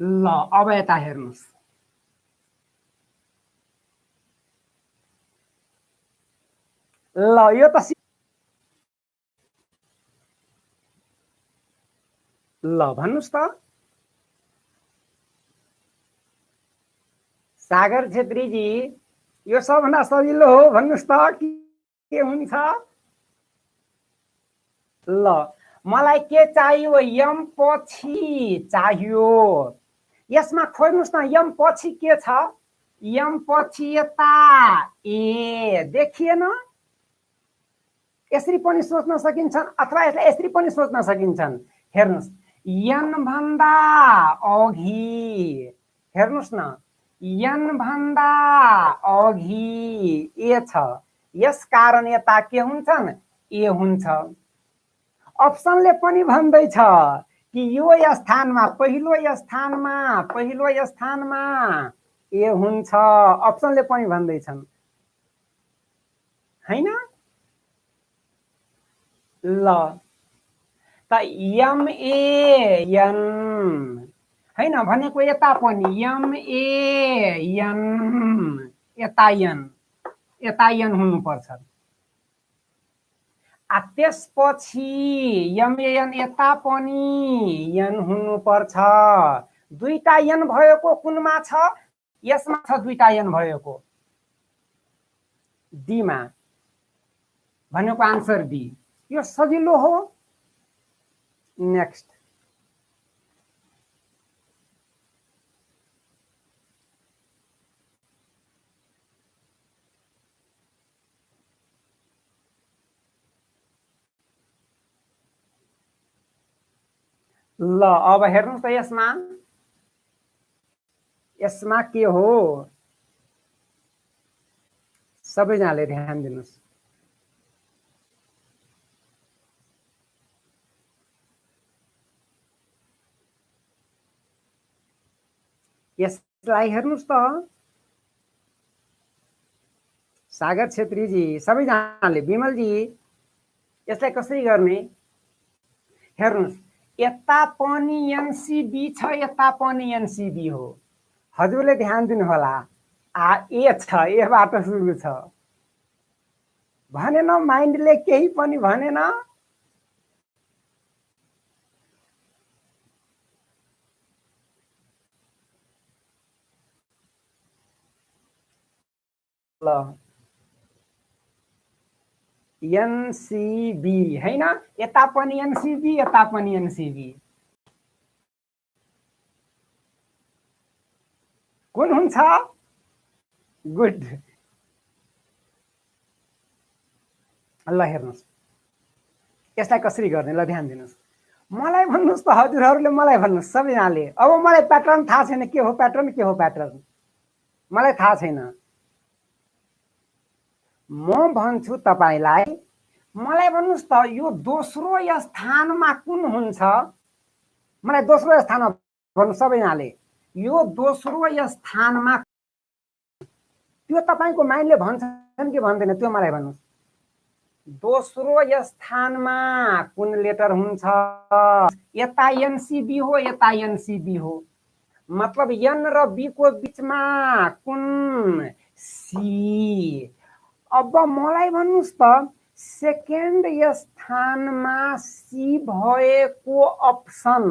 ल अब यता हेर्नुस् ल यो त ल भन्नुस् त सागर छेत्रीजी यो सबभन्दा सजिलो हो भन्नुस् त के हुन्छ ल मलाई के चाहियो यम पछि चाहियो यसमा खोज्नुस् न यम पछि के छ यम पछि यता ए देखिएन यसरी पनि सोच्न सकिन्छन् अथवा यसलाई यसरी पनि सोच्न सकिन्छन् हेर्नुस् यन भन्दा अघि हेर्नुस् न यन भन्दा अघि ए छ यस कारण यता के हुन्छन् ए हुन्छ अप्सनले पनि भन्दैछ कि यो स्थानमा पहिलो स्थानमा ए हुन्छ अप्सनले पनि भन्दैछन् हैन ल त यम ए यन हैन भनेको यता पनि यम ए यन यता यन हुनुपर्छ त्यसपछि यम ए यन यता पनि यन हुनुपर्छ 2टा यन भएको कुनमा छ यसमा छ 2टा यन भएको डी मा भनेको आन्सर डी यो सजिलो हो नेक्स्ट ल अब हेर्नुस् त यसमा के हो सबैजनाले ध्यान दिनुस् यसलाई हेर्नुस् त सागर छेत्रीजी सबैजनाले विमलजी यसलाई कसरी गर्ने हेर्नुस् यता पनि एनसीबी छ यता पनि एनसीबी हो हजुरले ध्यान दिनु होला ए छ एबाट सुरु छ भनेन माइन्डले केही पनि भनेन ल एनसीबी हैन, यता पनि एनसीबी यता पनि एनसीबी, कुन हुन्छ? गुड। ल हेर्नुहोस् यसलाई कसरी गर्ने, ल ध्यान दिनुहोस्। मलाई भन्नुहोस् त हजुरहरूले, मलाई भन्नुहोस् सबैजनाले। अब मलाई प्याटर्न थाहा छैन, के हो प्याटर्न, के हो प्याटर्न मलाई थाहा छैन। म भन्छु तपाईलाई, मलाई भन्नुहोस् त यो दोस्रो स्थानमा कुन हुन्छ? मलाई दोस्रो स्थानमा भन्नु सबैजनाले। यो दोस्रो स्थानमा त्यो तपाईको माइन्डले भन्छन् कि भन्दैन त्यो मलाई भन्नुहोस्। दोस्रो स्थानमा कुन लेटर हुन्छ? यता एनसीबी हो, यता एनसीबी हो, मतलब एन र बी को बीचमा कुन? सी। अब मलाई भन्नुहोस् त सेकेन्ड स्थानमा सी भएको अप्सन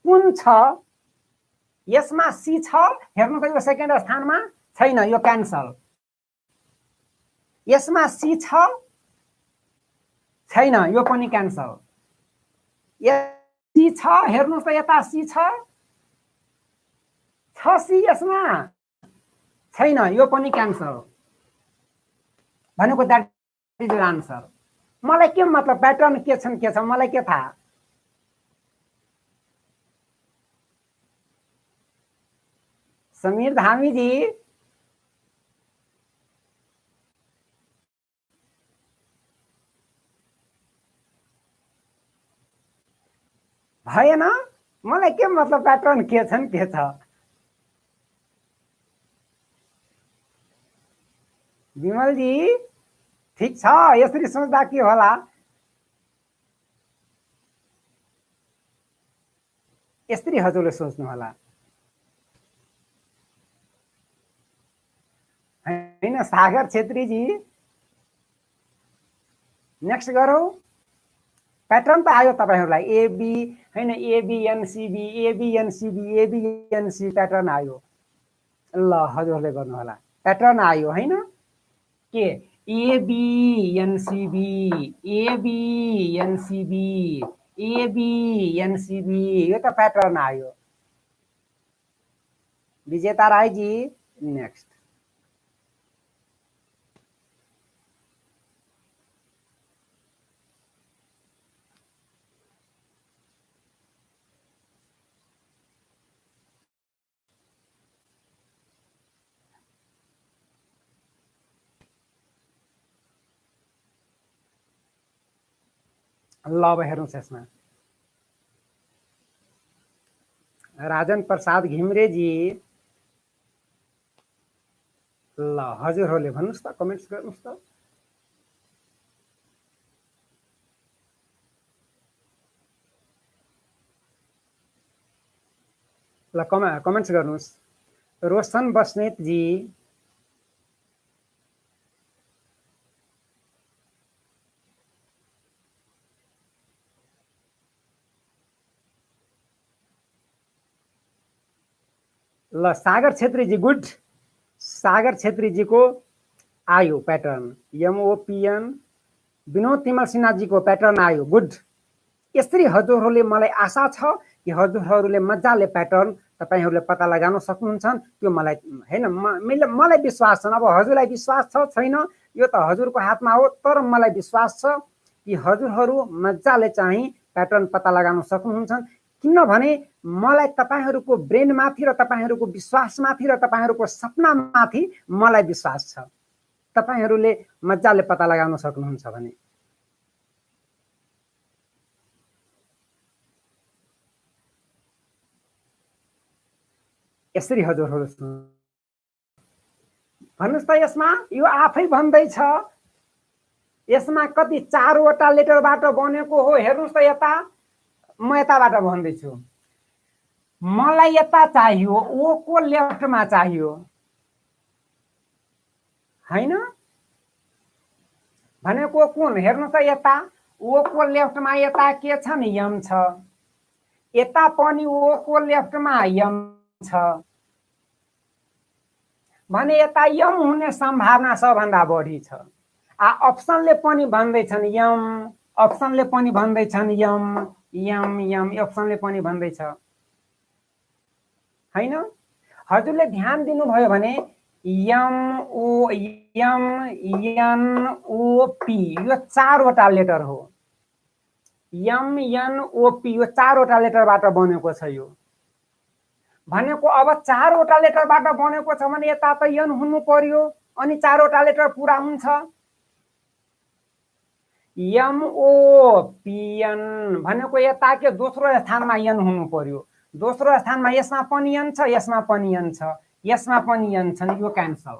कुन छ? यसमा सी छ, हेर्नु त यो सेकेन्ड स्थानमा छैन, यो क्यान्सल। यसमा सी छ छैन, यो पनि क्यान्सल। सी छ, हेर्नुस् त यता सी छ सी, यसमा छैन, यो पनि क्यान्सल। भनेको दैट इज द आन्सर। मलाई के मतलब प्याटर्न के छन् के छ मलाई के थाहा? समीर धामी जी भएन, मलाई के मतलब प्याटर्न के छन् के छ? विमल जी ठीक छ, यसरी सोच्दा के होला? यसरी हजुरले सोच्नु होला हैन? सागर छेत्री जी नेक्स्ट गरौँ। प्याटर्न त आयो तपाईहरुलाई, एबी हैन, एबीएनसीबी एबीएनसीबी एबीएनसी प्याटर्न आयो। ल हजुरले गर्नु होला, प्याटर्न आयो हैन? के एबीएनसीबी एबीएनसीबी एबीएनसीबी, यो त प्याटर्न आयो। विजेता राय जी नेक्स्ट। ल अब हेर्नुहोस् यसमा राजन प्रसाद घिम्रेजी, ल हजुरहरूले भन्नुहोस् त, कमेन्ट्स गर्नुहोस् त। ल कमेन्ट्स गर्नुहोस्। रोशन बस्नेत जी, ल सागर छेत्रीजी गुड। सागर छेत्रीजी को आयो प्याटर्न, एमओपीएन। विनोद तिमल सिन्हाजीको प्याटर्न आयो, गुड। यसरी हजुरहरूले, मलाई आशा छ कि हजुरहरूले मजाले प्याटर्न तपाईहरुले पत्ता लगाउन सक्नुहुन्छ, त्यो मलाई हैन मलाई विश्वास छ। अब हजुरलाई विश्वास छ छैन यो त हजुरको हातमा हो, तर मलाई विश्वास छ कि हजुरहरू मजाले चाहिँ प्याटर्न पत्ता लगाउन सक्नुहुन्छ। किनभने मलाई तपाईहरुको ब्रेन माथि र तपाईहरुको विश्वास माथि र तपाईहरुको सपना माथि मलाई विश्वास छ, तपाईहरुले मजाले पत्ता लगाउन सक्नुहुन्छ भने। यसरी हजुरहरू भन्नुस् त, यसमा यो आफै भन्दैछ, यसमा कति 4 वटा लेटरबाट बनेको हो। हेर्नुस् त यता, म यताबाट भन्दैछु, मलाई यता चाहियो, ओ को लेफ्टमा चाहियो हैन? भनेको कुन? हेर्नुस् त यता ओ को लेफ्टमा यता के छ नि, एम छ। यता पनि ओ को लेफ्टमा एम छ। भने यता यम हुने सम्भावना सबभन्दा बढी छ। अप्सनले पनि भन्दैछन् यम, अप्सनले पनि भन्दैछन् यम यम यम, अप्सनले पनि भन्दैछ हैन। हजुरले ध्यान दिनुभयो भने यम ओ यम एन ओ पी यो 4 वटा लेटर हो। यम एन ओ पी यो 4 वटा लेटरबाट बनेको छ। यो भनेको अब 4 वटा लेटरबाट बनेको छ भने यता त यन हुनु पर्यो, अनि 4 वटा लेटर पुरा हुन्छ। यम ओ पी एन भनेको यता के दोस्रो स्थानमा यन हुनु पर्यो। दोस्रो स्थानमा यसमा पनि यन छ, यसमा पनि यन छ, यसमा पनि यन छ, यो क्यान्सल।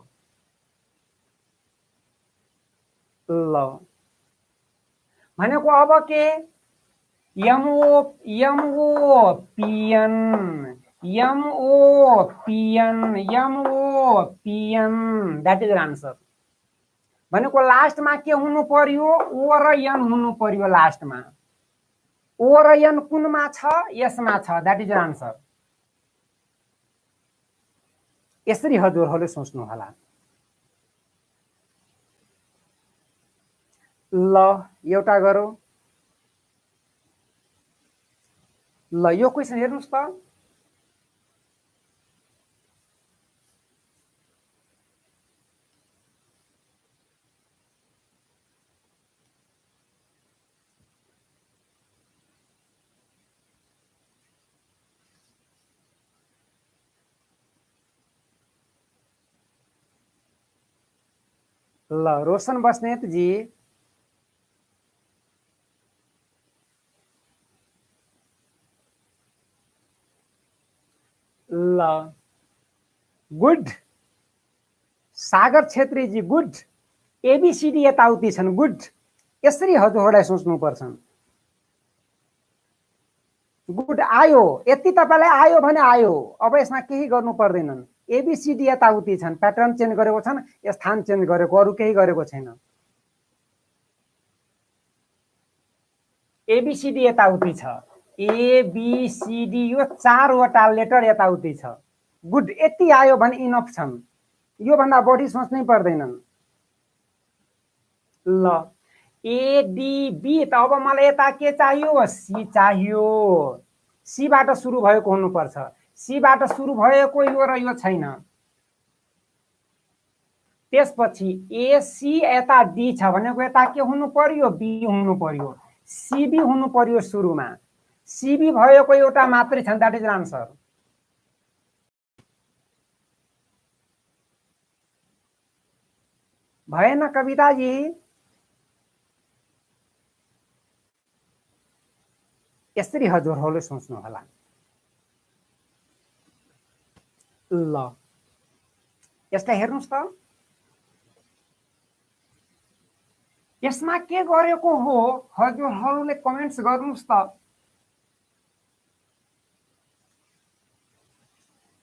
ल भनेको अब के यम ओ पीएन यम ओ पीएन दैट इज आन्सर। भनेको लास्टमा के हुनु पर्यो, ओ र एन हुनु पर्यो लास्टमा। ओ र एन कुनमा छ, यसमा छ, दैट इज आन्सर। यसरी हजुरहरूले सोच्नु होला। ल एउटा गरौँ। ल यो क्वेसन हेर्नुस् त। ल रोशन बस्नेत जी, ल गुड। सागर छेत्री जी गुड। एबीसीडी यताउति छन्, गुड। यसरी हजुरहरूलाई सोच्नुपर्छ। गुड आयो, यति तपाईलाई आयो भने आयो, अब यसमा केही गर्नु पर्दैनन्। एबीसीडी यताउति छन्, प्याटर्न चेन्ज गरेको छन्, स्थान चेन्ज गरेको, अरु केही गरेको छैन। एबीसीडी यताउति छ, एबीसीडी यो 4 वटा लेटर यताउति छ। गुड, यति आयो भने इनफ छन्, यो भन्दा बढी सोच्नै पर्दैनन्। ल एडीबी त अब मलाई यता के चाहियो, सी चाहियो। सीबाट सुरु भएको हुनुपर्छ, सीबाट सुरु भएको यो र यो छैन। त्यसपछि एसी यता डी छ भनेको यता के हुनु पर्यो, बी हुनु पर्यो। सीबी हुनु पर्यो सुरुमा, सीबी भएको एउटा मात्रै छ, दैट इज आन्सर। भएन कविताजी? यसरी हजुरहरूले सोच्नु होला। ल यसलाई हेर्नुस् त। यसमा के गरेको हो हजुरहरूले कमेन्ट्स गर्नुस् त।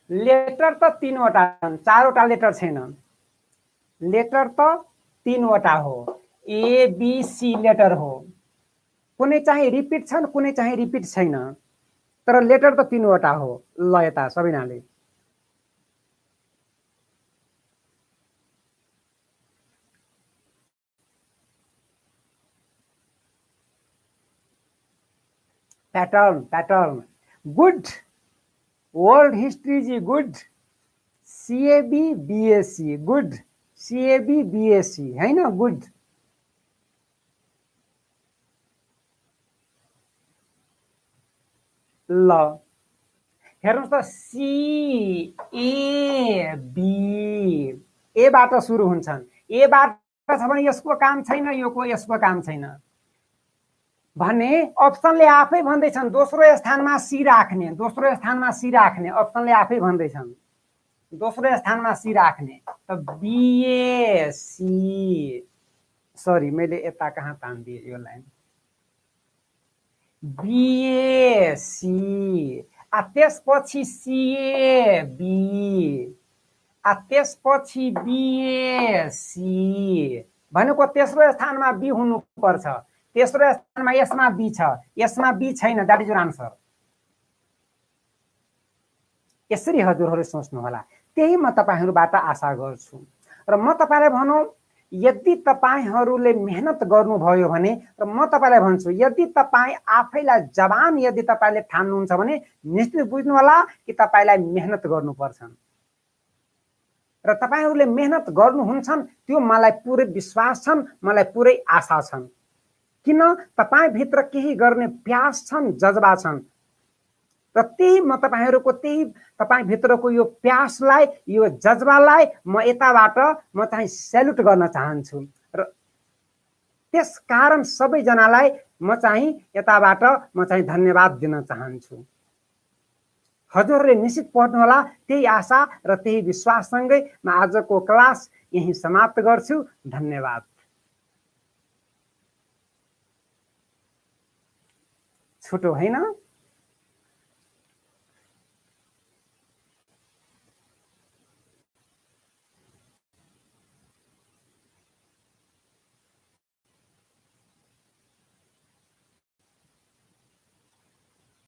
लेटर त 3 वटा छन्, 4 वटा लेटर छैन। लेटर त 3 वटा हो, ए बी सी लेटर हो। कुनै चाहिँ रिपिट छन्, कुनै चाहिँ रिपिट छैन, तर लेटर त 3 वटा हो। ल यता सबैनाले pattern pattern good. World history ji good. CAB BSC good. CAB BSC हैन, गुड। ल हेर्नुस् त, सी ए बी एबाट सुरु हुन्छन्। एबाट छ भने यसको काम छैन, योको यसको काम छैन भने अप्सनले आफै भन्दैछन् दोस्रो स्थानमा सी राख्ने, दोस्रो स्थानमा सी राख्ने। अप्सनले आफै भन्दैछन् दोस्रो स्थानमा सी राख्ने। त बीएसी, सरी मैले यता कहाँ तान्दिए यो लाइन, बीएसी त्यसपछि सीएबी त्यसपछि बीएसी भनेको तेस्रो स्थानमा बी हुनुपर्छ। तेस्रो स्थानमा यसमा बी छ, यसमा बी छैन, दैट इज आन्सर। यसरी हजुरहरूले सोच्नु होला। त्यही म तपाईहरुबाट आशा गर्छु। र म तपाईलाई भनौं, यदि तपाईहरुले मेहनत गर्नुभयो भने, र म तपाईलाई भन्छु, यदि तपाई आफैलाई जवान यदि तपाईले ठान्नुहुन्छ भने निश्चित बुझ्नु होला कि तपाईलाई मेहनत गर्नुपर्छ। र तपाईहरुले मेहनत गर्नुहुन्छन्, त्यो मलाई पुरै विश्वास छन्, मलाई पुरै आशा छन्। किन तपाई भित्र केही गर्ने प्यास छन्, जज्बा छन्। र त्यही म तपाईहरुको त्यही तपाई भित्रको यो प्यासलाई, यो जज्बालाई म यताबाट म चाहिँ सल्युट गर्न चाहन्छु। र त्यसकारण सबैजनालाई म चाहिँ यताबाट म चाहिँ धन्यवाद दिन चाहन्छु। हजुरले निश्चित पढ्नु होला, त्यही आशा र त्यही विश्वाससँगै म आजको क्लास यही समाप्त गर्छु। धन्यवाद। छुटो हैन?